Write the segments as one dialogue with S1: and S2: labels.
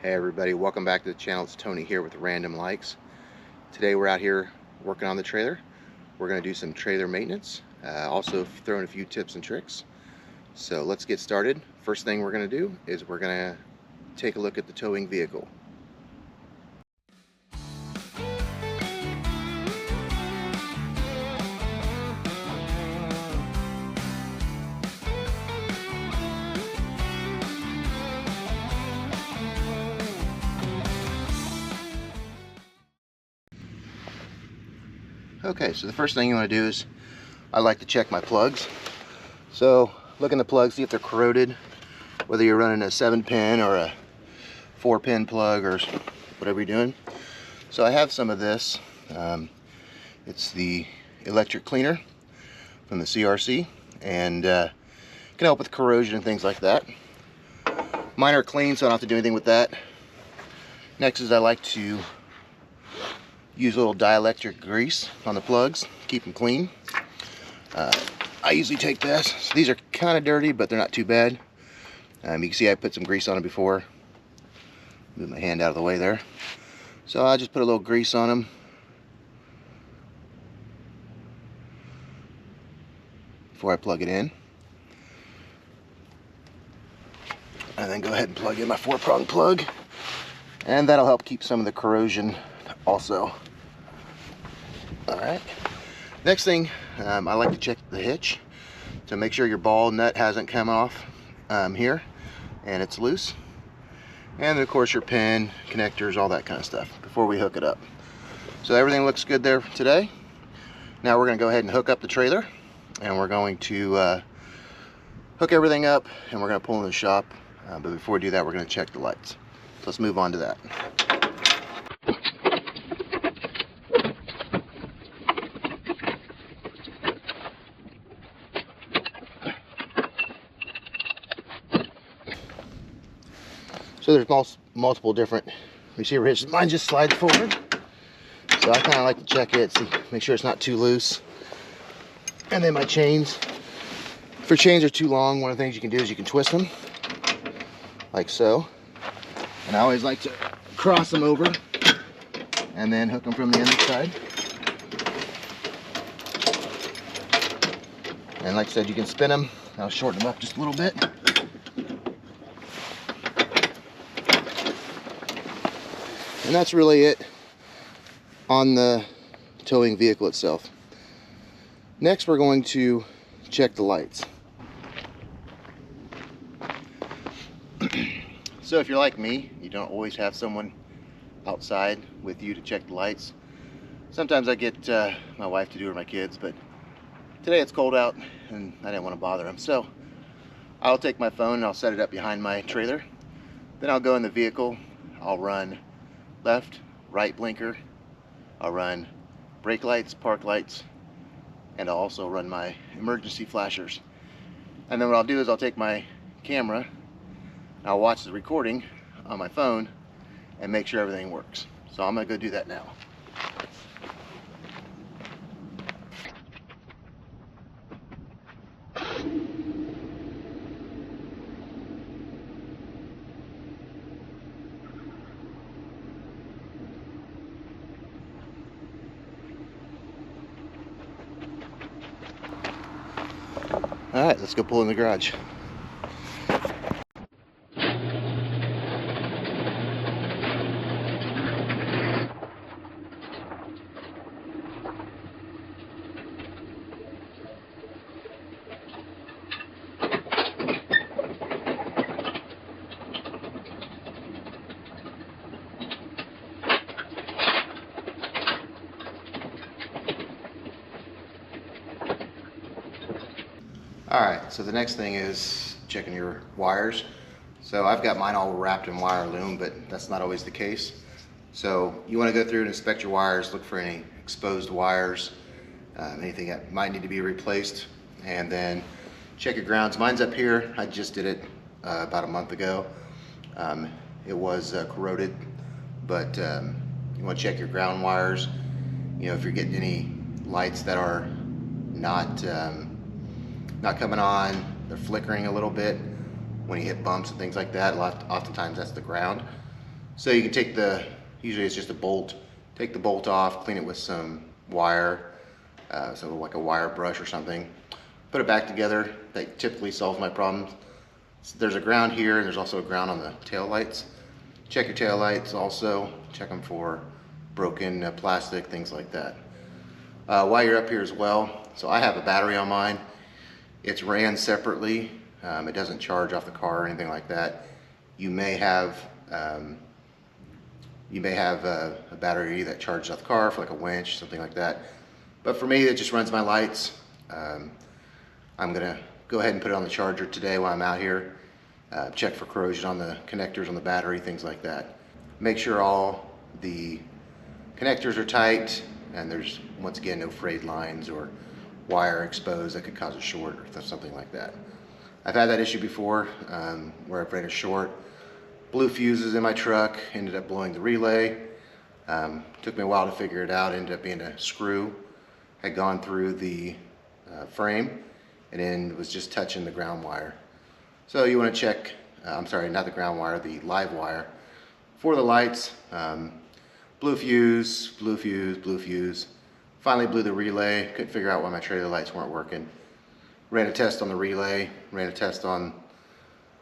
S1: Hey everybody, welcome back to the channel. It's Tony here with RandomLikes. Today we're out here working on the trailer. We're going to do some trailer maintenance, also throwing a few tips and tricks. So let's get started. First thing we're going to do is we're going to take a look at the towing vehicle. Okay, so the first thing you want to do is I like to check my plugs. So look in the plugs, see if they're corroded, whether you're running a 7-pin or a 4-pin plug or whatever you're doing. So I have some of this. It's the electric cleaner from the CRC, and can help with corrosion and things like that. Mine are clean, so I don't have to do anything with that. Next is I like to use a little dielectric grease on the plugs, keep them clean. I usually take this. So these are kind of dirty, but they're not too bad. You can see I put some grease on them before. Move my hand out of the way there. So I just put a little grease on them. Before I plug it in. And then go ahead and plug in my 4-prong plug. And that'll help keep some of the corrosion also. Alright, next thing, I like to check the hitch to make sure your ball nut hasn't come off here and it's loose. And then of course your pin, connectors, all that kind of stuff before we hook it up. So everything looks good there today. Now we're going to go ahead and hook up the trailer, and we're going to hook everything up and we're going to pull in the shop. But before we do that, we're going to check the lights. So let's move on to that. So there's multiple different receiver hitches. Mine just slides forward. So I kind of like to check it, see, make sure it's not too loose. And then my chains. If your chains are too long, one of the things you can do is you can twist them, like so. And I always like to cross them over and then hook them from the inside. And like I said, you can spin them. I'll shorten them up just a little bit. And that's really it on the towing vehicle itself. Next, we're going to check the lights. So if you're like me, you don't always have someone outside with you to check the lights. Sometimes I get my wife to do it or my kids, but today it's cold out and I didn't want to bother them. So I'll take my phone and I'll set it up behind my trailer. Then I'll go in the vehicle, I'll run left, right blinker, I'll run brake lights, park lights, and I'll also run my emergency flashers. And then what I'll do is I'll take my camera, I'll watch the recording on my phone and make sure everything works. So I'm going to go do that now. Alright, let's go pull in the garage. Alright, so the next thing is checking your wires. So I've got mine all wrapped in wire loom, but that's not always the case. So you want to go through and inspect your wires, look for any exposed wires, anything that might need to be replaced, and then check your grounds. Mine's up here. I just did it about a month ago. It was corroded, but you want to check your ground wires. You know, if you're getting any lights that are not coming on, they're flickering a little bit when you hit bumps and things like that. Oftentimes that's the ground. So you can take the, usually it's just a bolt, take the bolt off, clean it with some wire, so like a wire brush or something. Put it back together. That typically solves my problems. So there's a ground here, and there's also a ground on the tail lights. Check your tail lights also. Check them for broken plastic, things like that. While you're up here as well, so I have a battery on mine. It's ran separately. It doesn't charge off the car or anything like that. You may have a battery that charges off the car for like a winch, something like that. But for me, it just runs my lights. I'm gonna go ahead and put it on the charger today while I'm out here. Check for corrosion on the connectors on the battery, things like that. Make sure all the connectors are tight and there's, once again, no frayed lines or wire exposed that could cause a short or something like that. I've had that issue before where I've ran a short. Blew fuses in my truck, ended up blowing the relay. Took me a while to figure it out. Ended up being a screw had gone through the frame and then was just touching the ground wire. So you want to check, I'm sorry, not the ground wire, the live wire for the lights. Blew fuse, blew fuse, blew fuse. Finally blew the relay. Couldn't figure out why my trailer lights weren't working. Ran a test on the relay, ran a test on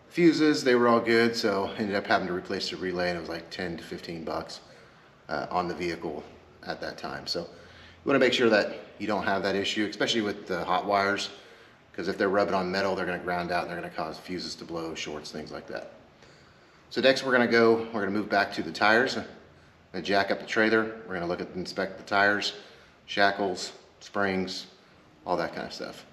S1: fuses. They were all good, so ended up having to replace the relay, and it was like 10 to 15 bucks on the vehicle at that time. So you want to make sure that you don't have that issue, especially with the hot wires, because if they're rubbing on metal, they're going to ground out and they're going to cause fuses to blow, shorts, things like that. So next we're going to move back to the tires. I'm going to jack up the trailer. We're going to inspect the tires, shackles, springs, all that kind of stuff.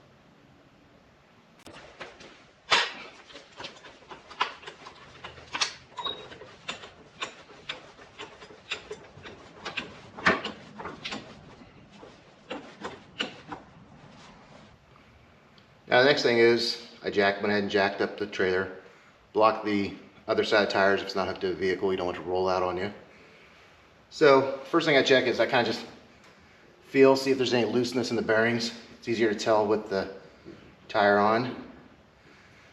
S1: Now the next thing is I went ahead and jacked up the trailer, blocked the other side of the tires. If it's not hooked to the vehicle, you don't want it to roll out on you. So first thing I check is I kind of just see if there's any looseness in the bearings. It's easier to tell with the tire on.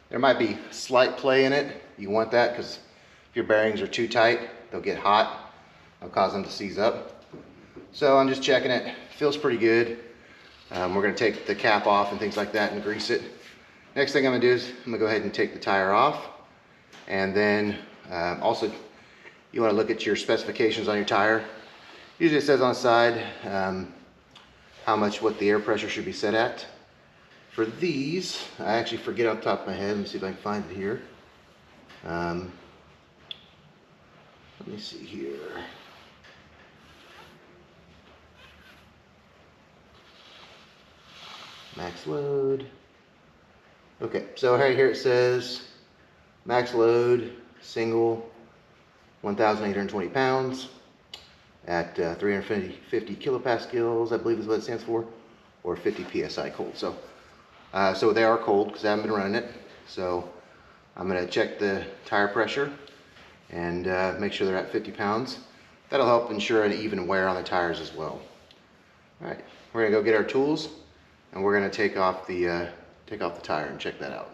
S1: There might be slight play in it. You want that because if your bearings are too tight, they'll get hot. It'll cause them to seize up. So I'm just checking it. Feels pretty good. We're going to take the cap off and things like that and grease it. Next thing I'm going to do is I'm going to go ahead and take the tire off. And then also you want to look at your specifications on your tire. Usually it says on the side what the air pressure should be set at. For these, I actually forget off the top of my head. Let me see if I can find it here. Let me see here. Max load. Okay, so right here it says max load, single, 1,820 pounds at 350 kilopascals, I believe is what it stands for, or 50 psi cold. So, so they are cold because I haven't been running it. So I'm going to check the tire pressure and make sure they're at 50 pounds. That'll help ensure an even wear on the tires as well. All right, we're going to go get our tools. And we're going to take off the tire and check that out.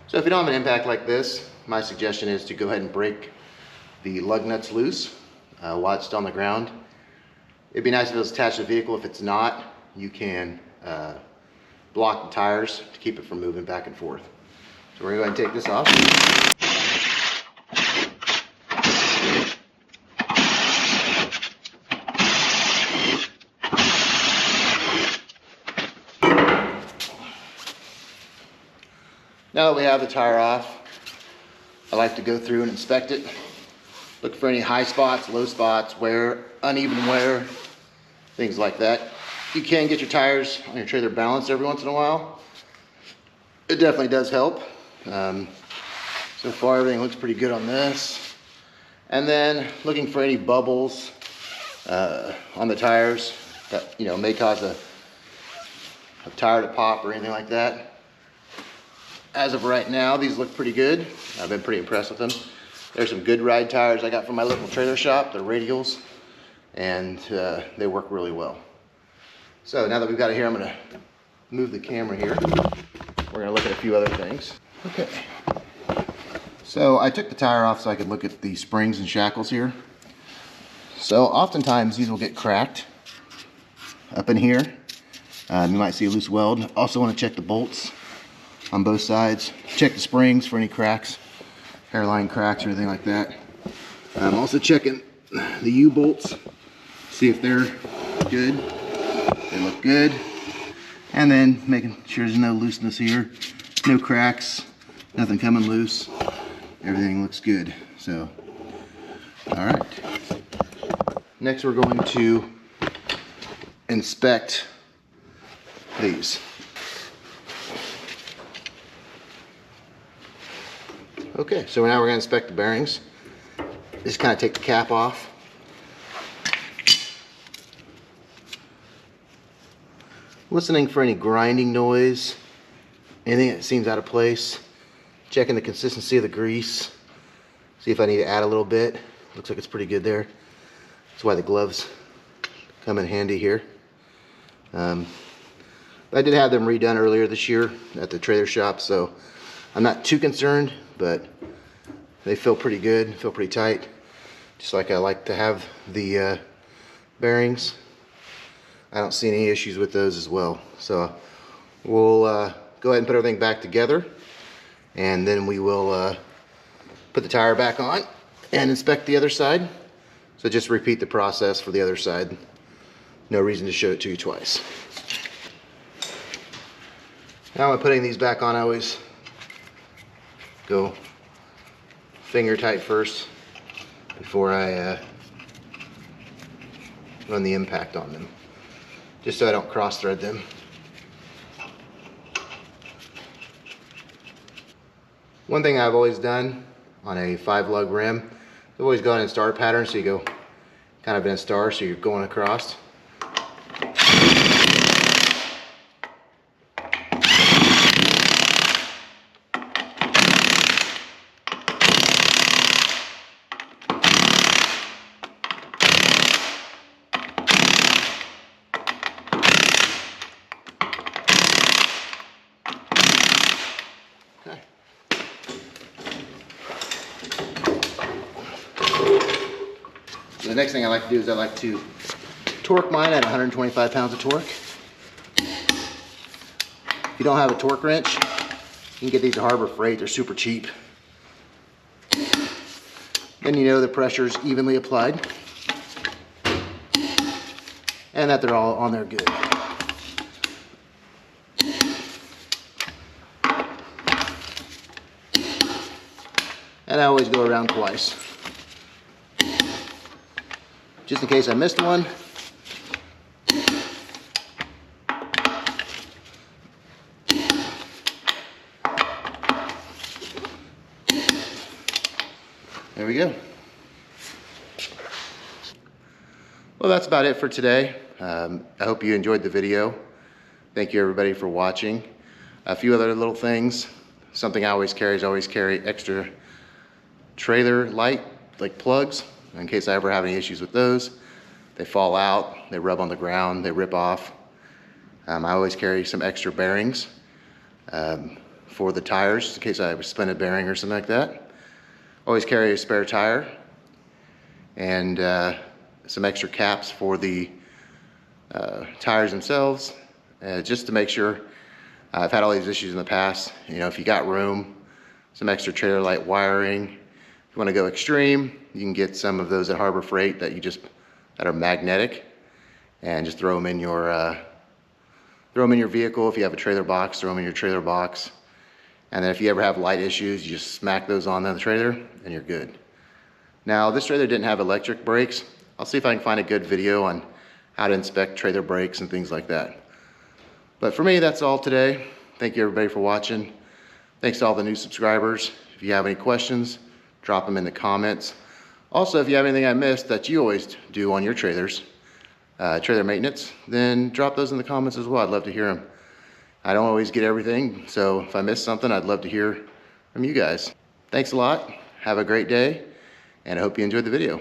S1: So if you don't have an impact like this, my suggestion is to go ahead and break the lug nuts loose while it's still on the ground. It'd be nice if it was attached to the vehicle. If it's not, you can block the tires to keep it from moving back and forth. So we're going to go ahead and take this off. Now that we have the tire off, I like to go through and inspect it. Look for any high spots, low spots, wear, uneven wear, things like that. You can get your tires on your trailer balanced every once in a while. It definitely does help. So far everything looks pretty good on this. And then looking for any bubbles on the tires that may cause a tire to pop or anything like that. As of right now, these look pretty good. I've been pretty impressed with them. There's some good ride tires I got from my local trailer shop. They're radials, and they work really well. So now that we've got it here, I'm gonna move the camera here. We're gonna look at a few other things. Okay. So I took the tire off so I could look at the springs and shackles here. So oftentimes these will get cracked up in here. You might see a loose weld. Also want to check the bolts on both sides. Check the springs for any cracks, hairline cracks or anything like that. I'm also checking the U-bolts, see if they're good. They look good. And then making sure there's no looseness here, no cracks, nothing coming loose. Everything looks good. So, all right. Next we're going to inspect these. Okay, so now we're going to inspect the bearings. Just kind of take the cap off. Listening for any grinding noise, anything that seems out of place. Checking the consistency of the grease. See if I need to add a little bit. Looks like it's pretty good there. That's why the gloves come in handy here. I did have them redone earlier this year at the trailer shop, so I'm not too concerned, but they feel pretty good, feel pretty tight. Just like I like to have the bearings. I don't see any issues with those as well. So we'll go ahead and put everything back together, and then we will put the tire back on and inspect the other side. So just repeat the process for the other side. No reason to show it to you twice. Now when putting these back on, I always go finger tight first before I run the impact on them, just so I don't cross thread them. One thing I've always done on a 5-lug rim, I've always gone in star pattern, so you go kind of in a star, so you're going across. Okay. So the next thing I like to do is I like to torque mine at 125 pounds of torque. If you don't have a torque wrench, you can get these at Harbor Freight. They're super cheap. Then you know the pressure is evenly applied and that they're all on there good. And I always go around twice, just in case I missed one. There we go. Well, that's about it for today. I hope you enjoyed the video. Thank you everybody for watching. A few other little things. Something I always carry is extra trailer light, like plugs, in case I ever have any issues with those. They fall out, they rub on the ground, they rip off. I always carry some extra bearings for the tires, in case I spin a bearing or something like that. Always carry a spare tire and some extra caps for the tires themselves, just to make sure. I've had all these issues in the past. You know, if you got room, some extra trailer light wiring. If you want to go extreme, you can get some of those at Harbor Freight that are magnetic, and just throw them in your vehicle. If you have a trailer box, throw them in your trailer box. And then if you ever have light issues, you just smack those on the trailer and you're good. Now, this trailer didn't have electric brakes. I'll see if I can find a good video on how to inspect trailer brakes and things like that. But for me, that's all today. Thank you everybody for watching. Thanks to all the new subscribers. If you have any questions, drop them in the comments. Also, if you have anything I missed that you always do on your trailers, trailer maintenance, then drop those in the comments as well. I'd love to hear them. I don't always get everything, so if I miss something, I'd love to hear from you guys. Thanks a lot. Have a great day, and I hope you enjoyed the video.